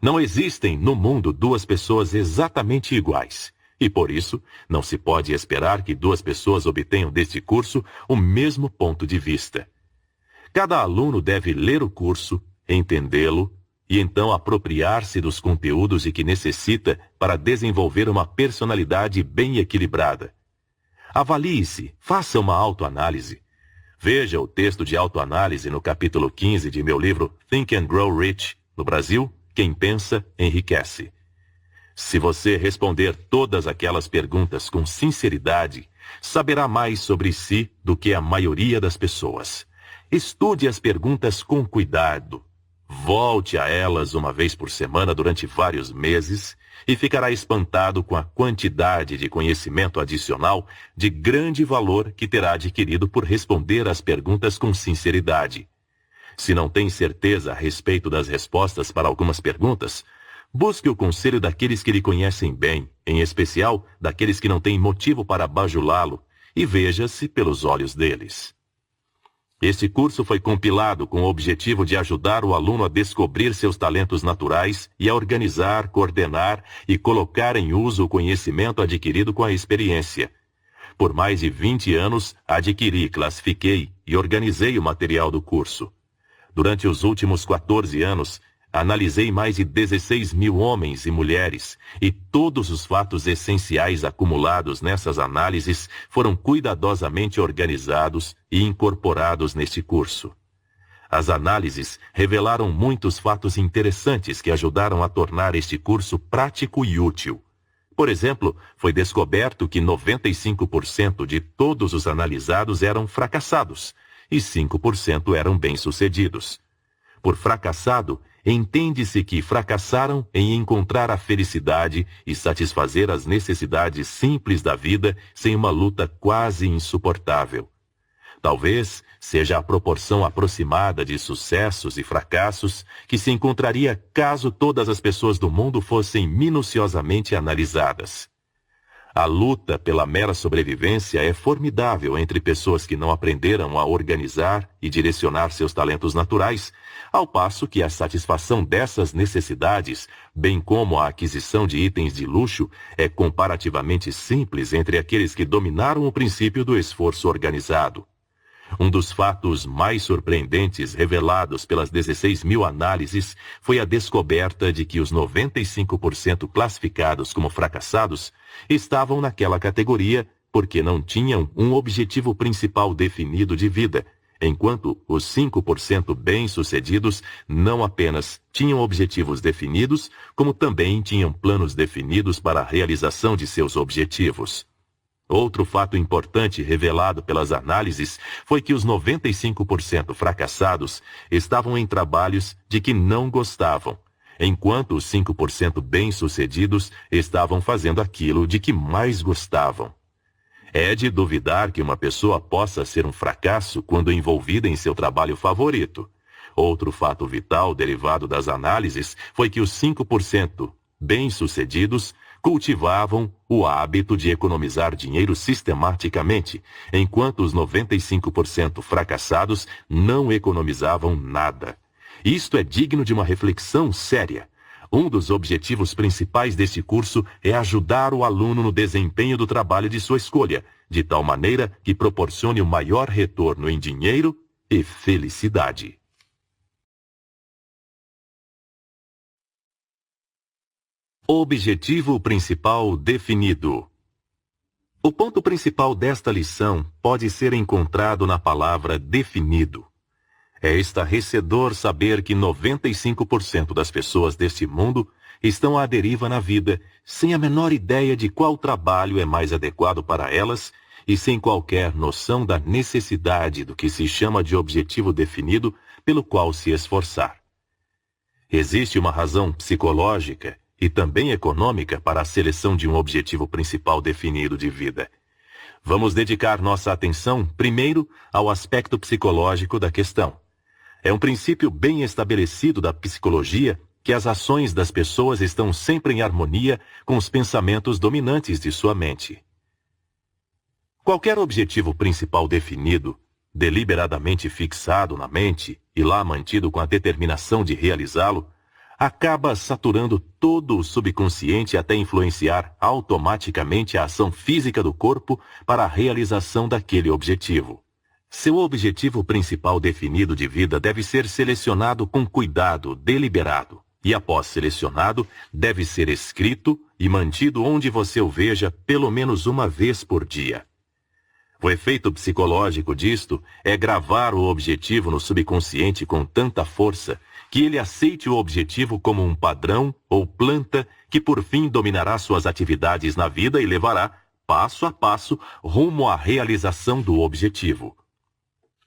Não existem no mundo duas pessoas exatamente iguais. E por isso, não se pode esperar que duas pessoas obtenham deste curso o mesmo ponto de vista. Cada aluno deve ler o curso, entendê-lo e então apropriar-se dos conteúdos de que necessita para desenvolver uma personalidade bem equilibrada. Avalie-se, faça uma autoanálise. Veja o texto de autoanálise no capítulo 15 de meu livro Think and Grow Rich, no Brasil, Quem Pensa, Enriquece. Se você responder todas aquelas perguntas com sinceridade, saberá mais sobre si do que a maioria das pessoas. Estude as perguntas com cuidado. Volte a elas uma vez por semana durante vários meses e ficará espantado com a quantidade de conhecimento adicional de grande valor que terá adquirido por responder às perguntas com sinceridade. Se não tem certeza a respeito das respostas para algumas perguntas, busque o conselho daqueles que lhe conhecem bem, em especial daqueles que não têm motivo para bajulá-lo, e veja-se pelos olhos deles. Este curso foi compilado com o objetivo de ajudar o aluno a descobrir seus talentos naturais e a organizar, coordenar e colocar em uso o conhecimento adquirido com a experiência. Por mais de 20 anos, adquiri, classifiquei e organizei o material do curso. Durante os últimos 14 anos, analisei mais de 16 mil homens e mulheres, e todos os fatos essenciais acumulados nessas análises foram cuidadosamente organizados e incorporados neste curso. As análises revelaram muitos fatos interessantes que ajudaram a tornar este curso prático e útil. Por exemplo, foi descoberto que 95% de todos os analisados eram fracassados, e 5% eram bem-sucedidos. Por fracassado, entende-se que fracassaram em encontrar a felicidade e satisfazer as necessidades simples da vida sem uma luta quase insuportável. Talvez seja a proporção aproximada de sucessos e fracassos que se encontraria caso todas as pessoas do mundo fossem minuciosamente analisadas. A luta pela mera sobrevivência é formidável entre pessoas que não aprenderam a organizar e direcionar seus talentos naturais, ao passo que a satisfação dessas necessidades, bem como a aquisição de itens de luxo, é comparativamente simples entre aqueles que dominaram o princípio do esforço organizado. Um dos fatos mais surpreendentes revelados pelas 16 mil análises foi a descoberta de que os 95% classificados como fracassados estavam naquela categoria porque não tinham um objetivo principal definido de vida, enquanto os 5% bem-sucedidos não apenas tinham objetivos definidos, como também tinham planos definidos para a realização de seus objetivos. Outro fato importante revelado pelas análises foi que os 95% fracassados estavam em trabalhos de que não gostavam, enquanto os 5% bem-sucedidos estavam fazendo aquilo de que mais gostavam. É de duvidar que uma pessoa possa ser um fracasso quando envolvida em seu trabalho favorito. Outro fato vital derivado das análises foi que os 5% bem-sucedidos cultivavam o hábito de economizar dinheiro sistematicamente, enquanto os 95% fracassados não economizavam nada. Isto é digno de uma reflexão séria. Um dos objetivos principais deste curso é ajudar o aluno no desempenho do trabalho de sua escolha, de tal maneira que proporcione o maior retorno em dinheiro e felicidade. Objetivo principal definido. O ponto principal desta lição pode ser encontrado na palavra definido. É estarrecedor saber que 95% das pessoas deste mundo estão à deriva na vida, sem a menor ideia de qual trabalho é mais adequado para elas e sem qualquer noção da necessidade do que se chama de objetivo definido pelo qual se esforçar. Existe uma razão psicológica e também econômica para a seleção de um objetivo principal definido de vida. Vamos dedicar nossa atenção, primeiro, ao aspecto psicológico da questão. É um princípio bem estabelecido da psicologia que as ações das pessoas estão sempre em harmonia com os pensamentos dominantes de sua mente. Qualquer objetivo principal definido, deliberadamente fixado na mente e lá mantido com a determinação de realizá-lo, acaba saturando todo o subconsciente até influenciar automaticamente a ação física do corpo para a realização daquele objetivo. Seu objetivo principal definido de vida deve ser selecionado com cuidado deliberado, e após selecionado, deve ser escrito e mantido onde você o veja pelo menos uma vez por dia. O efeito psicológico disto é gravar o objetivo no subconsciente com tanta força que ele aceite o objetivo como um padrão ou planta que por fim dominará suas atividades na vida e levará, passo a passo, rumo à realização do objetivo.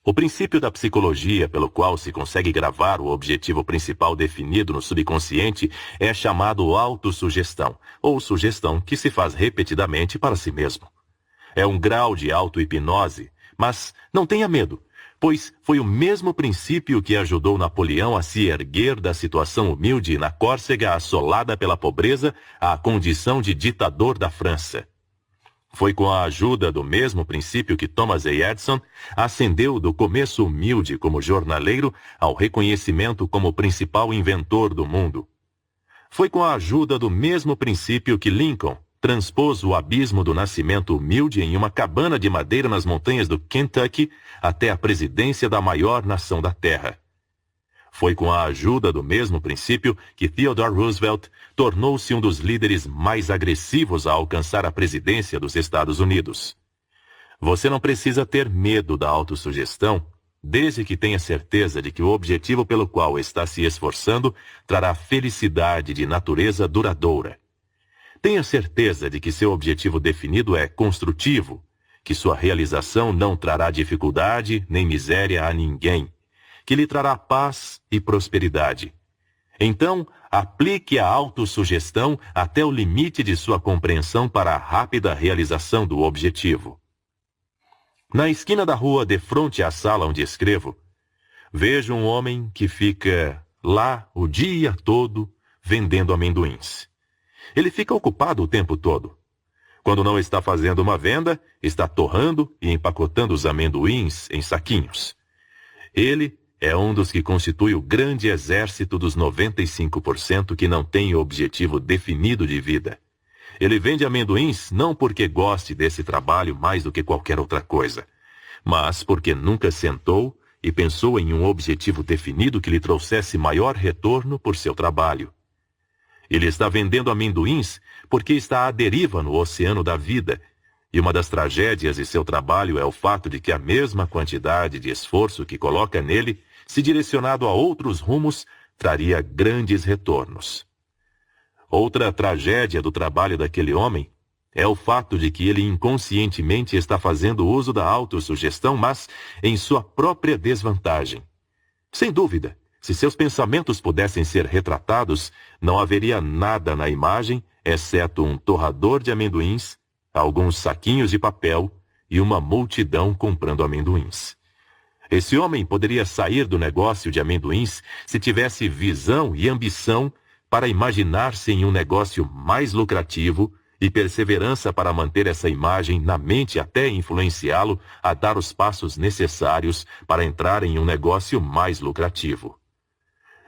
O princípio da psicologia pelo qual se consegue gravar o objetivo principal definido no subconsciente é chamado autossugestão, ou sugestão que se faz repetidamente para si mesmo. É um grau de auto-hipnose, mas não tenha medo, pois foi o mesmo princípio que ajudou Napoleão a se erguer da situação humilde na Córcega assolada pela pobreza à condição de ditador da França. Foi com a ajuda do mesmo princípio que Thomas A. Edison ascendeu do começo humilde como jornaleiro ao reconhecimento como principal inventor do mundo. Foi com a ajuda do mesmo princípio que Lincoln transpôs o abismo do nascimento humilde em uma cabana de madeira nas montanhas do Kentucky até a presidência da maior nação da Terra. Foi com a ajuda do mesmo princípio que Theodore Roosevelt tornou-se um dos líderes mais agressivos a alcançar a presidência dos Estados Unidos. Você não precisa ter medo da autossugestão, desde que tenha certeza de que o objetivo pelo qual está se esforçando trará felicidade de natureza duradoura. Tenha certeza de que seu objetivo definido é construtivo, que sua realização não trará dificuldade nem miséria a ninguém, que lhe trará paz e prosperidade. Então, aplique a autossugestão até o limite de sua compreensão para a rápida realização do objetivo. Na esquina da rua, defronte à sala onde escrevo, vejo um homem que fica lá o dia todo vendendo amendoins. Ele fica ocupado o tempo todo. Quando não está fazendo uma venda, está torrando e empacotando os amendoins em saquinhos. Ele é um dos que constitui o grande exército dos 95% que não tem objetivo definido de vida. Ele vende amendoins não porque goste desse trabalho mais do que qualquer outra coisa, mas porque nunca sentou e pensou em um objetivo definido que lhe trouxesse maior retorno por seu trabalho. Ele está vendendo amendoins porque está à deriva no oceano da vida, e uma das tragédias de seu trabalho é o fato de que a mesma quantidade de esforço que coloca nele, se direcionado a outros rumos, traria grandes retornos. Outra tragédia do trabalho daquele homem é o fato de que ele inconscientemente está fazendo uso da autossugestão, mas em sua própria desvantagem. Sem dúvida, se seus pensamentos pudessem ser retratados, não haveria nada na imagem, exceto um torrador de amendoins, alguns saquinhos de papel e uma multidão comprando amendoins. Esse homem poderia sair do negócio de amendoins se tivesse visão e ambição para imaginar-se em um negócio mais lucrativo e perseverança para manter essa imagem na mente até influenciá-lo a dar os passos necessários para entrar em um negócio mais lucrativo.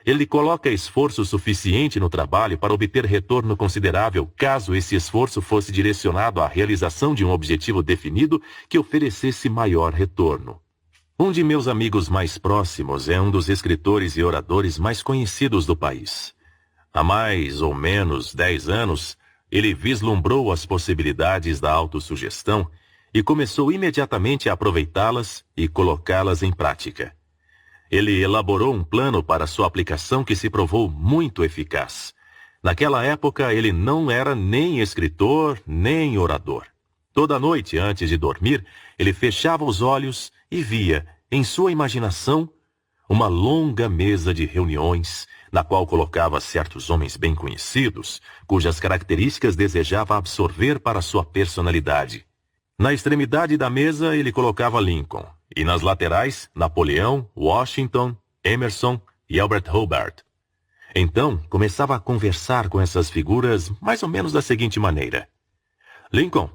Ele coloca esforço suficiente no trabalho para obter retorno considerável caso esse esforço fosse direcionado à realização de um objetivo definido que oferecesse maior retorno. Um de meus amigos mais próximos é um dos escritores e oradores mais conhecidos do país. Há mais ou menos 10 anos, ele vislumbrou as possibilidades da autossugestão e começou imediatamente a aproveitá-las e colocá-las em prática. Ele elaborou um plano para sua aplicação que se provou muito eficaz. Naquela época, ele não era nem escritor, nem orador. Toda noite, antes de dormir, ele fechava os olhos e via, em sua imaginação, uma longa mesa de reuniões, na qual colocava certos homens bem conhecidos, cujas características desejava absorver para sua personalidade. Na extremidade da mesa, ele colocava Lincoln, e nas laterais, Napoleão, Washington, Emerson e Albert Hobart. Então, começava a conversar com essas figuras mais ou menos da seguinte maneira: Lincoln,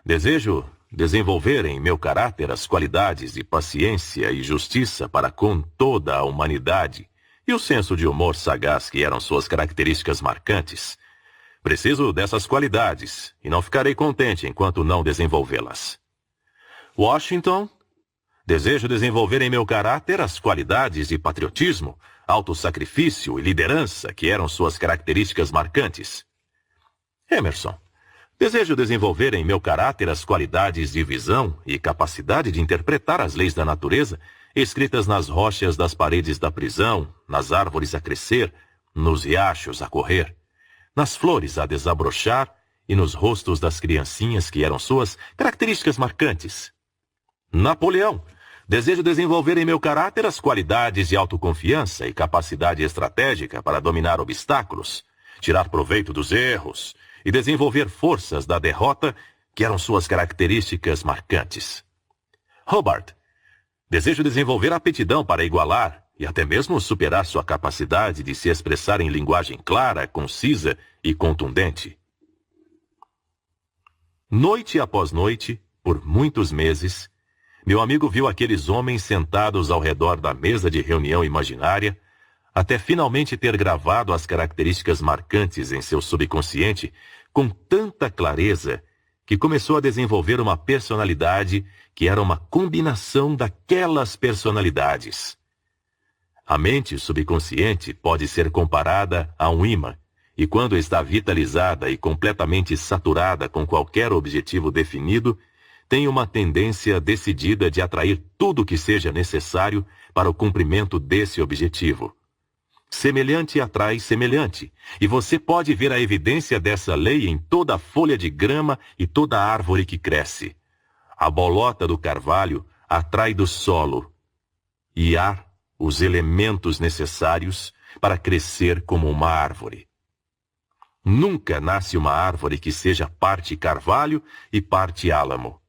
desejo desenvolver em meu caráter as qualidades de paciência e justiça para com toda a humanidade, e o senso de humor sagaz que eram suas características marcantes. Preciso dessas qualidades, e não ficarei contente enquanto não desenvolvê-las. Washington, desejo desenvolver em meu caráter as qualidades de patriotismo, autossacrifício e liderança que eram suas características marcantes. Emerson, desejo desenvolver em meu caráter as qualidades de visão e capacidade de interpretar as leis da natureza escritas nas rochas das paredes da prisão, nas árvores a crescer, nos riachos a correr, nas flores a desabrochar e nos rostos das criancinhas que eram suas características marcantes. Napoleão, desejo desenvolver em meu caráter as qualidades de autoconfiança e capacidade estratégica para dominar obstáculos, tirar proveito dos erros e desenvolver forças da derrota que eram suas características marcantes. Hobart, desejo desenvolver a aptidão para igualar e até mesmo superar sua capacidade de se expressar em linguagem clara, concisa e contundente. Noite após noite, por muitos meses, meu amigo viu aqueles homens sentados ao redor da mesa de reunião imaginária, até finalmente ter gravado as características marcantes em seu subconsciente com tanta clareza que começou a desenvolver uma personalidade que era uma combinação daquelas personalidades. A mente subconsciente pode ser comparada a um ímã, e quando está vitalizada e completamente saturada com qualquer objetivo definido, tem uma tendência decidida de atrair tudo o que seja necessário para o cumprimento desse objetivo. Semelhante atrai semelhante, e você pode ver a evidência dessa lei em toda a folha de grama e toda a árvore que cresce. A bolota do carvalho atrai do solo e ar os elementos necessários para crescer como uma árvore. Nunca nasce uma árvore que seja parte carvalho e parte álamo.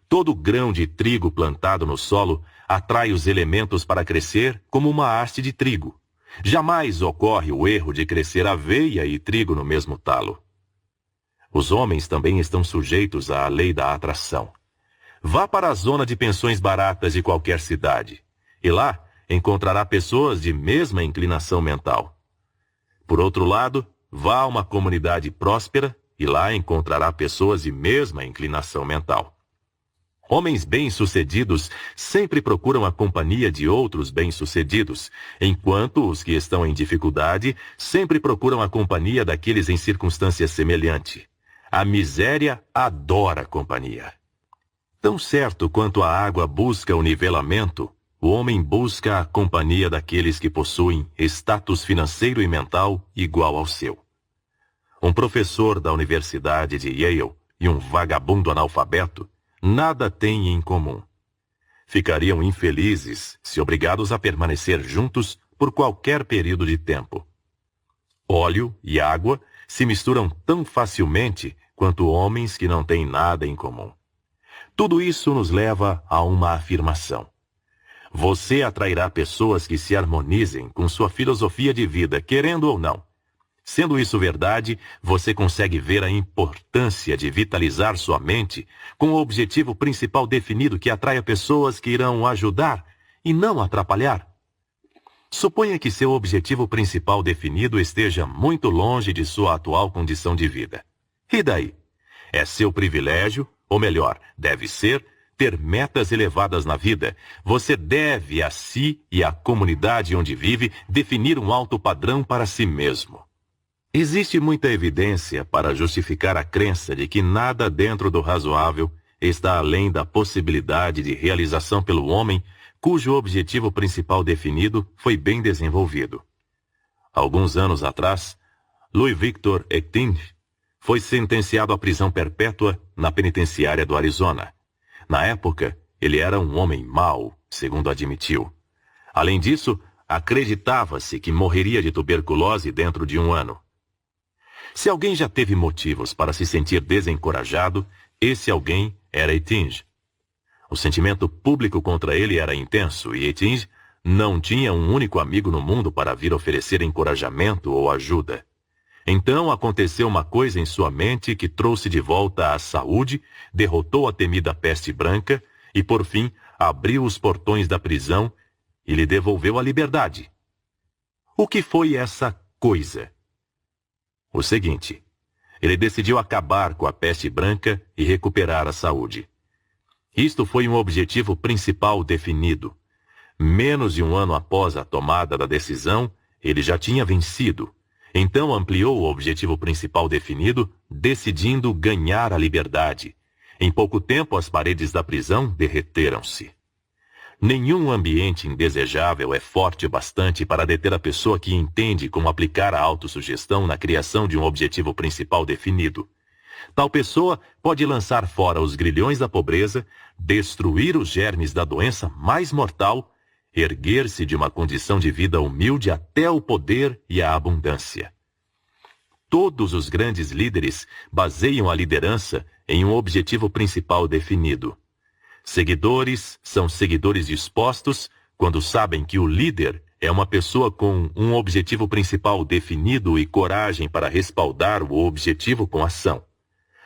Todo grão de trigo plantado no solo atrai os elementos para crescer como uma haste de trigo. Jamais ocorre o erro de crescer aveia e trigo no mesmo talo. Os homens também estão sujeitos à lei da atração. Vá para a zona de pensões baratas de qualquer cidade, e lá encontrará pessoas de mesma inclinação mental. Por outro lado, vá a uma comunidade próspera, e lá encontrará pessoas de mesma inclinação mental. Homens bem-sucedidos sempre procuram a companhia de outros bem-sucedidos, enquanto os que estão em dificuldade sempre procuram a companhia daqueles em circunstância semelhante. A miséria adora companhia. Tão certo quanto a água busca o nivelamento, o homem busca a companhia daqueles que possuem status financeiro e mental igual ao seu. Um professor da Universidade de Yale e um vagabundo analfabeto nada têm em comum. Ficariam infelizes se obrigados a permanecer juntos por qualquer período de tempo. Óleo e água se misturam tão facilmente quanto homens que não têm nada em comum. Tudo isso nos leva a uma afirmação. Você atrairá pessoas que se harmonizem com sua filosofia de vida, querendo ou não. Sendo isso verdade, você consegue ver a importância de vitalizar sua mente com o objetivo principal definido que atraia pessoas que irão ajudar e não atrapalhar. Suponha que seu objetivo principal definido esteja muito longe de sua atual condição de vida. E daí? É seu privilégio, ou melhor, deve ser, ter metas elevadas na vida. Você deve a si e à comunidade onde vive definir um alto padrão para si mesmo. Existe muita evidência para justificar a crença de que nada dentro do razoável está além da possibilidade de realização pelo homem cujo objetivo principal definido foi bem desenvolvido. Alguns anos atrás, Louis Victor Ectinge foi sentenciado à prisão perpétua na penitenciária do Arizona. Na época, ele era um homem mau, segundo admitiu. Além disso, acreditava-se que morreria de tuberculose dentro de 1 ano. Se alguém já teve motivos para se sentir desencorajado, esse alguém era Ectinge. O sentimento público contra ele era intenso e Ectinge não tinha um único amigo no mundo para vir oferecer encorajamento ou ajuda. Então aconteceu uma coisa em sua mente que trouxe de volta a saúde, derrotou a temida peste branca e, por fim, abriu os portões da prisão e lhe devolveu a liberdade. O que foi essa coisa? O seguinte: ele decidiu acabar com a peste branca e recuperar a saúde. Isto foi um objetivo principal definido. Menos de um ano após a tomada da decisão, ele já tinha vencido. Então ampliou o objetivo principal definido, decidindo ganhar a liberdade. Em pouco tempo, as paredes da prisão derreteram-se. Nenhum ambiente indesejável é forte o bastante para deter a pessoa que entende como aplicar a autossugestão na criação de um objetivo principal definido. Tal pessoa pode lançar fora os grilhões da pobreza, destruir os germes da doença mais mortal, erguer-se de uma condição de vida humilde até o poder e a abundância. Todos os grandes líderes baseiam a liderança em um objetivo principal definido. Seguidores são seguidores dispostos quando sabem que o líder é uma pessoa com um objetivo principal definido e coragem para respaldar o objetivo com ação.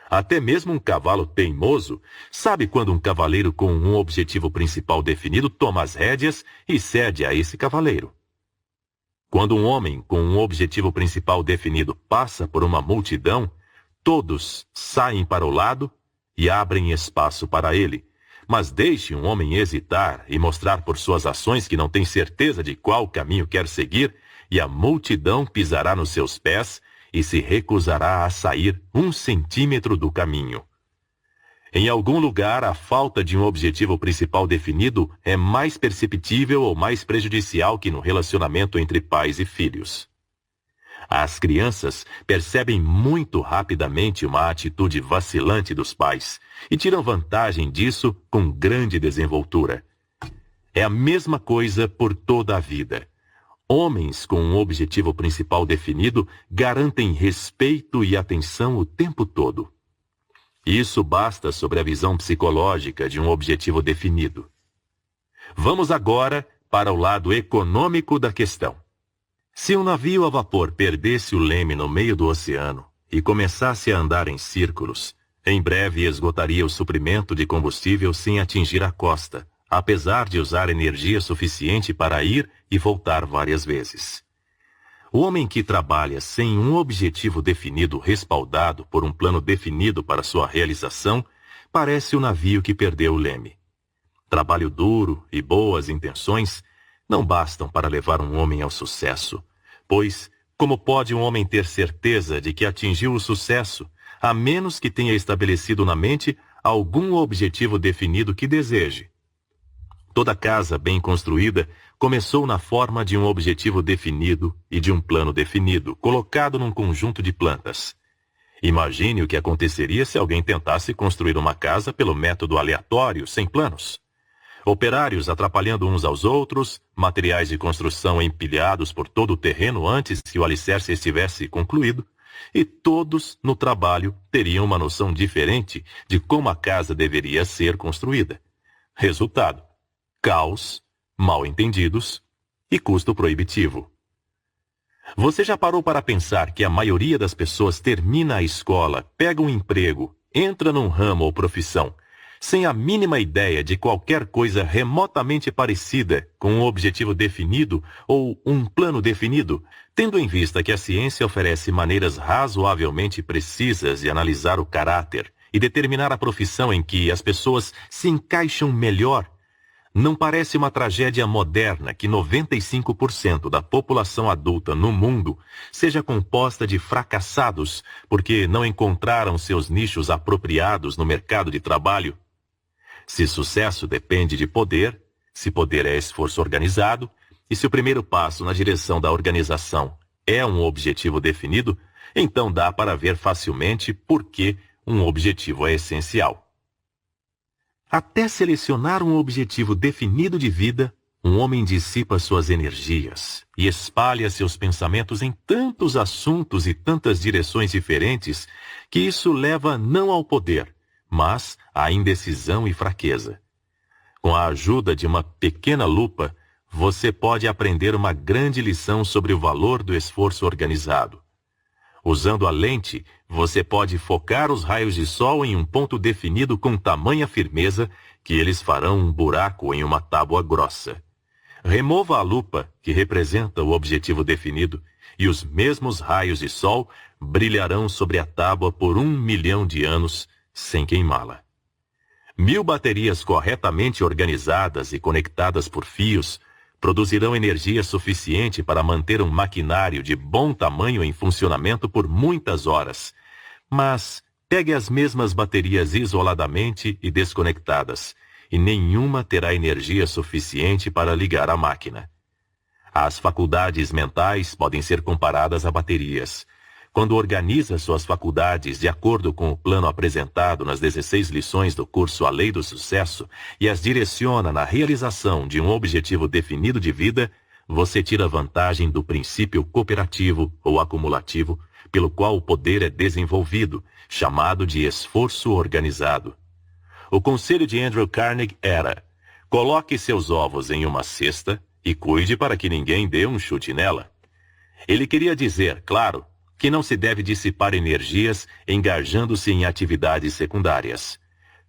Até mesmo um cavalo teimoso sabe quando um cavaleiro com um objetivo principal definido toma as rédeas e cede a esse cavaleiro. Quando um homem com um objetivo principal definido passa por uma multidão, todos saem para o lado e abrem espaço para ele. Mas deixe um homem hesitar e mostrar por suas ações que não tem certeza de qual caminho quer seguir, e a multidão pisará nos seus pés e se recusará a sair 1 centímetro do caminho. Em algum lugar, a falta de um objetivo principal definido é mais perceptível ou mais prejudicial que no relacionamento entre pais e filhos. As crianças percebem muito rapidamente uma atitude vacilante dos pais e tiram vantagem disso com grande desenvoltura. É a mesma coisa por toda a vida. Homens com um objetivo principal definido garantem respeito e atenção o tempo todo. Isso basta sobre a visão psicológica de um objetivo definido. Vamos agora para o lado econômico da questão. Se um navio a vapor perdesse o leme no meio do oceano e começasse a andar em círculos, em breve esgotaria o suprimento de combustível sem atingir a costa, apesar de usar energia suficiente para ir e voltar várias vezes. O homem que trabalha sem um objetivo definido respaldado por um plano definido para sua realização parece o navio que perdeu o leme. Trabalho duro e boas intenções não bastam para levar um homem ao sucesso, pois como pode um homem ter certeza de que atingiu o sucesso, a menos que tenha estabelecido na mente algum objetivo definido que deseje? Toda casa bem construída começou na forma de um objetivo definido e de um plano definido, colocado num conjunto de plantas. Imagine o que aconteceria se alguém tentasse construir uma casa pelo método aleatório, sem planos. Operários atrapalhando uns aos outros, materiais de construção empilhados por todo o terreno antes que o alicerce estivesse concluído, e todos no trabalho teriam uma noção diferente de como a casa deveria ser construída. Resultado: caos, mal-entendidos e custo proibitivo. Você já parou para pensar que a maioria das pessoas termina a escola, pega um emprego, entra num ramo ou profissão, sem a mínima ideia de qualquer coisa remotamente parecida com um objetivo definido ou um plano definido, tendo em vista que a ciência oferece maneiras razoavelmente precisas de analisar o caráter e determinar a profissão em que as pessoas se encaixam melhor? Não parece uma tragédia moderna que 95% da população adulta no mundo seja composta de fracassados porque não encontraram seus nichos apropriados no mercado de trabalho? Se sucesso depende de poder, se poder é esforço organizado, e se o primeiro passo na direção da organização é um objetivo definido, então dá para ver facilmente por que um objetivo é essencial. Até selecionar um objetivo definido de vida, um homem dissipa suas energias e espalha seus pensamentos em tantos assuntos e tantas direções diferentes que isso leva não ao poder, mas à indecisão e fraqueza. Com a ajuda de uma pequena lupa, você pode aprender uma grande lição sobre o valor do esforço organizado. Usando a lente, você pode focar os raios de sol em um ponto definido com tamanha firmeza que eles farão um buraco em uma tábua grossa. Remova a lupa, que representa o objetivo definido, e os mesmos raios de sol brilharão sobre a tábua por 1 milhão de anos, sem queimá-la. 1000 baterias corretamente organizadas e conectadas por fios produzirão energia suficiente para manter um maquinário de bom tamanho em funcionamento por muitas horas. Mas pegue as mesmas baterias isoladamente e desconectadas, e nenhuma terá energia suficiente para ligar a máquina. As faculdades mentais podem ser comparadas a baterias. Quando organiza suas faculdades de acordo com o plano apresentado nas 16 lições do curso A Lei do Sucesso e as direciona na realização de um objetivo definido de vida, você tira vantagem do princípio cooperativo ou acumulativo, pelo qual o poder é desenvolvido, chamado de esforço organizado. O conselho de Andrew Carnegie era: coloque seus ovos em uma cesta e cuide para que ninguém dê um chute nela. Ele queria dizer, claro, que não se deve dissipar energias engajando-se em atividades secundárias.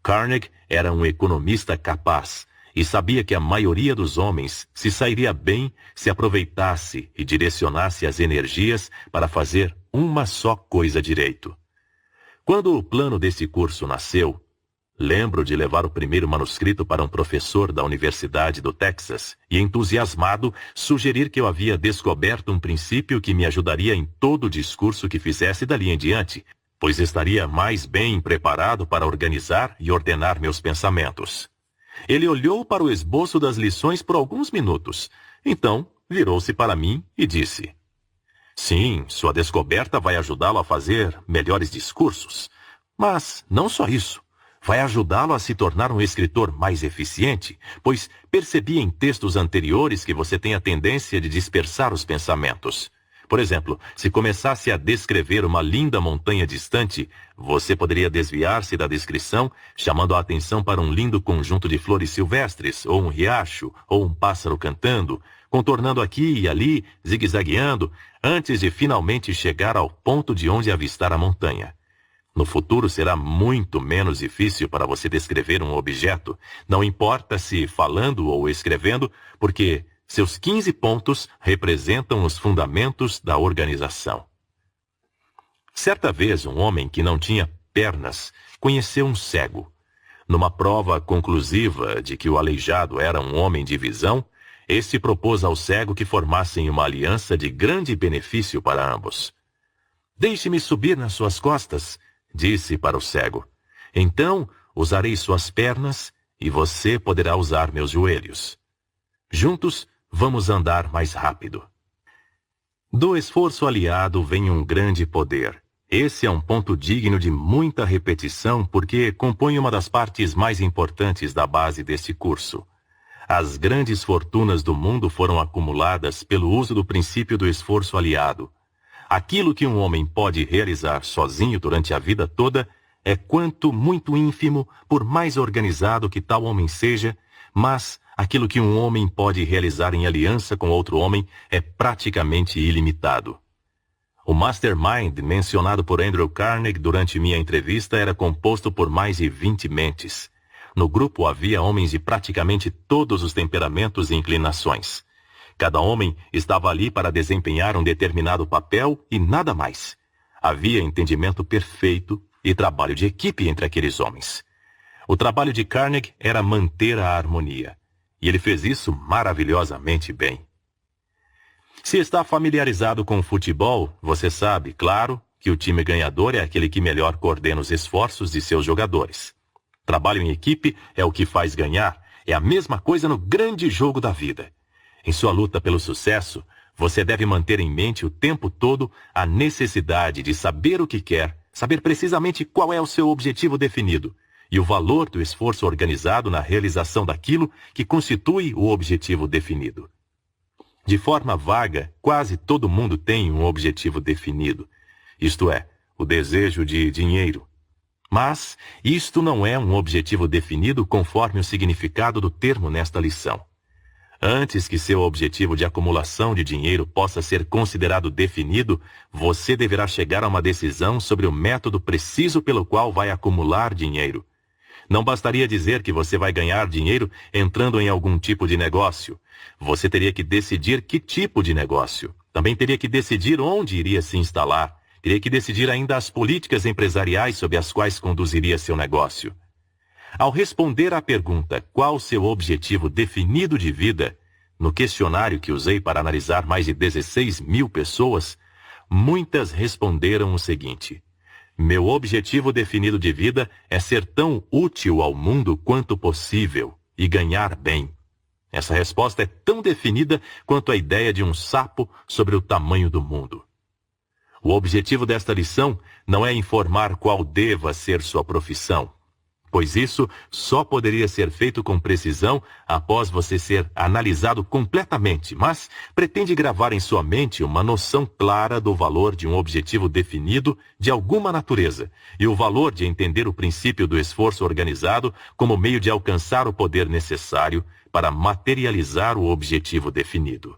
Carnegie era um economista capaz e sabia que a maioria dos homens se sairia bem se aproveitasse e direcionasse as energias para fazer uma só coisa direito. Quando o plano desse curso nasceu, lembro de levar o primeiro manuscrito para um professor da Universidade do Texas e, entusiasmado, sugerir que eu havia descoberto um princípio que me ajudaria em todo o discurso que fizesse dali em diante, pois estaria mais bem preparado para organizar e ordenar meus pensamentos. Ele olhou para o esboço das lições por alguns minutos, então virou-se para mim e disse: sim, sua descoberta vai ajudá-lo a fazer melhores discursos, mas não só isso. Vai ajudá-lo a se tornar um escritor mais eficiente, pois percebi em textos anteriores que você tem a tendência de dispersar os pensamentos. Por exemplo, se começasse a descrever uma linda montanha distante, você poderia desviar-se da descrição, chamando a atenção para um lindo conjunto de flores silvestres, ou um riacho, ou um pássaro cantando, contornando aqui e ali, zigue-zagueando, antes de finalmente chegar ao ponto de onde avistar a montanha. No futuro será muito menos difícil para você descrever um objeto, não importa se falando ou escrevendo, porque seus 15 pontos representam os fundamentos da organização. Certa vez, um homem que não tinha pernas conheceu um cego. Numa prova conclusiva de que o aleijado era um homem de visão, este propôs ao cego que formassem uma aliança de grande benefício para ambos. Deixe-me subir nas suas costas, disse para o cego. Então usarei suas pernas e você poderá usar meus joelhos. Juntos vamos andar mais rápido. Do esforço aliado vem um grande poder. Esse é um ponto digno de muita repetição porque compõe uma das partes mais importantes da base deste curso. As grandes fortunas do mundo foram acumuladas pelo uso do princípio do esforço aliado. Aquilo que um homem pode realizar sozinho durante a vida toda é quanto muito ínfimo, por mais organizado que tal homem seja, mas aquilo que um homem pode realizar em aliança com outro homem é praticamente ilimitado. O mastermind mencionado por Andrew Carnegie durante minha entrevista era composto por mais de 20 mentes. No grupo havia homens de praticamente todos os temperamentos e inclinações. Cada homem estava ali para desempenhar um determinado papel e nada mais. Havia entendimento perfeito e trabalho de equipe entre aqueles homens. O trabalho de Carnegie era manter a harmonia, e ele fez isso maravilhosamente bem. Se está familiarizado com o futebol, você sabe, claro, que o time ganhador é aquele que melhor coordena os esforços de seus jogadores. Trabalho em equipe é o que faz ganhar, é a mesma coisa no grande jogo da vida. Em sua luta pelo sucesso, você deve manter em mente o tempo todo a necessidade de saber o que quer, saber precisamente qual é o seu objetivo definido e o valor do esforço organizado na realização daquilo que constitui o objetivo definido. De forma vaga, quase todo mundo tem um objetivo definido, isto é, o desejo de dinheiro. Mas isto não é um objetivo definido conforme o significado do termo nesta lição. Antes que seu objetivo de acumulação de dinheiro possa ser considerado definido, você deverá chegar a uma decisão sobre o método preciso pelo qual vai acumular dinheiro. Não bastaria dizer que você vai ganhar dinheiro entrando em algum tipo de negócio. Você teria que decidir que tipo de negócio. Também teria que decidir onde iria se instalar. Teria que decidir ainda as políticas empresariais sob as quais conduziria seu negócio. Ao responder à pergunta qual seu objetivo definido de vida, no questionário que usei para analisar mais de 16 mil pessoas, muitas responderam o seguinte: meu objetivo definido de vida é ser tão útil ao mundo quanto possível e ganhar bem. Essa resposta é tão definida quanto a ideia de um sapo sobre o tamanho do mundo. O objetivo desta lição não é informar qual deva ser sua profissão, pois isso só poderia ser feito com precisão após você ser analisado completamente, mas pretende gravar em sua mente uma noção clara do valor de um objetivo definido de alguma natureza e o valor de entender o princípio do esforço organizado como meio de alcançar o poder necessário para materializar o objetivo definido.